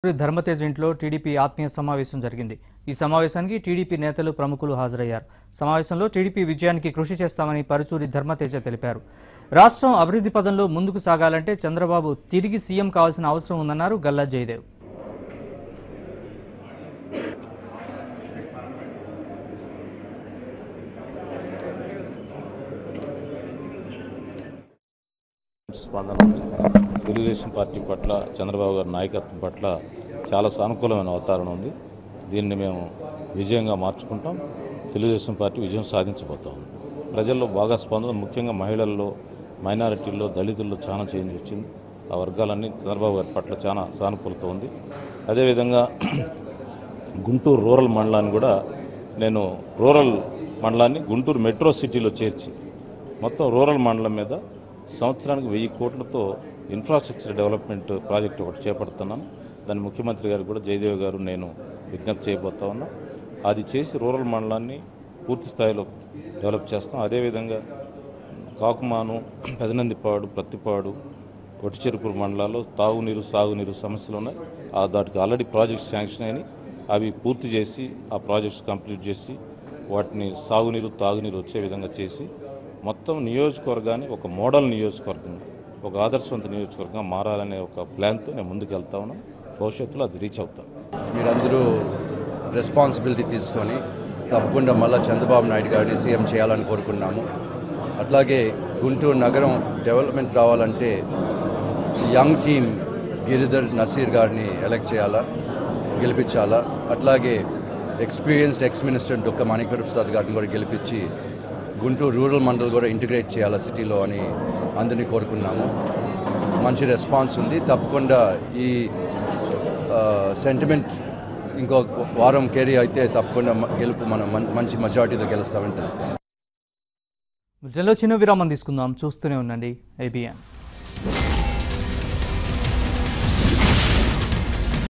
ధర్మతేజ్ ఇంట్లో టీడీపీ ఆత్మీయ సమావేశం జరిగింది. ఈ సమావేశానికి టీడీపీ నేతలు ప్రముఖులు హాజరయ్యారు. సమావేశంలో టీడీపీ విజయానికి కృషి చేస్తామని పరుచూరి ధర్మతేజ తెలిపారు. రాష్ట్రం అభివృద్ధి పదంలో ముందుకు సాగాలంటే చంద్రబాబు తిరిగి సీఎం కావాల్సిన అవసరం ఉందన్నారు గల్లా జయదేవ్. స్పందన ఉంది. తెలుగుదేశం పార్టీ పట్ల చంద్రబాబు గారి నాయకత్వం పట్ల చాలా సానుకూలమైన వాతావరణం ఉంది. దీన్ని మేము విజయంగా మార్చుకుంటాం. తెలుగుదేశం పార్టీ విజయం సాధించబోతాం. ప్రజల్లో బాగా స్పందన, ముఖ్యంగా మహిళల్లో, మైనారిటీల్లో, దళితుల్లో చాలా చేంజ్ వచ్చింది. ఆ వర్గాలన్నీ చంద్రబాబు గారి పట్ల చాలా సానుకూలత ఉంది. అదేవిధంగా గుంటూరు రూరల్ మండలాన్ని కూడా నేను గుంటూరు మెట్రో సిటీలో చేర్చి మొత్తం రూరల్ మండలం మీద సంవత్సరానికి 1000 కోట్లతో ఇన్ఫ్రాస్ట్రక్చర్ డెవలప్మెంట్ ప్రాజెక్ట్ ఒకటి చేపడుతున్నాను. దాన్ని ముఖ్యమంత్రి గారు కూడా జయదేవ్ గారు నేను విజ్ఞప్తి చేయబోతా ఉన్నా. అది చేసి రూరల్ మండలాన్ని పూర్తి స్థాయిలో డెవలప్ చేస్తాం. అదేవిధంగా కాకుమాను, పెదనందిపాడు, ప్రత్తిపాడు, ఒటిచెరుకూరు మండలాల్లో తాగునీరు, సాగునీరు సమస్యలు ఉన్నాయి. దానికి ఆల్రెడీ ప్రాజెక్ట్స్ శాంక్షన్ అయినాయి. అవి పూర్తి చేసి ఆ ప్రాజెక్ట్స్ కంప్లీట్ చేసి వాటిని సాగునీరు, తాగునీరు వచ్చే విధంగా చేసి మొత్తం నియోజకవర్గాన్ని ఒక మోడల్ నియోజకవర్గంగా, ఒక ఆదర్శవంత నియోజకవర్గంగా మారాలనే ఒక ప్లాన్తో నేను ముందుకు వెళ్తా ఉన్నాను. భవిష్యత్తులో అది రీచ్ అవుతాం. మీరందరూ రెస్పాన్సిబిలిటీ తీసుకొని తప్పకుండా మళ్ళీ చంద్రబాబు నాయుడు గారిని సీఎం చేయాలని కోరుకున్నాము. అట్లాగే గుంటూరు నగరం డెవలప్మెంట్ రావాలంటే యంగ్ టీమ్ గిరిధర్ నసీర్ గారిని ఎలక్ట్ చేయాలా, గెలిపించాలా. అట్లాగే ఎక్స్పీరియన్స్డ్ ఎక్స్ మినిస్టర్ డొక్క మాణిక్య ప్రసాద్ గారిని కూడా గెలిపించి గుంటూరు రూరల్ మండల్ కూడా ఇంటిగ్రేట్ చేయాలా సిటీలో అని అందరినీ కోరుకున్నాము. మంచి రెస్పాన్స్ ఉంది. తప్పకుండా ఈ సెంటిమెంట్ ఇంకో వారం కేరీ అయితే తప్పకుండా గెలుపు మనం మంచి మెజారిటీతో గెలుస్తామని తెలుస్తాం. జిల్లాలో చిన్న విరామం తీసుకుందాం. చూస్తూనే ఉండండి ABN.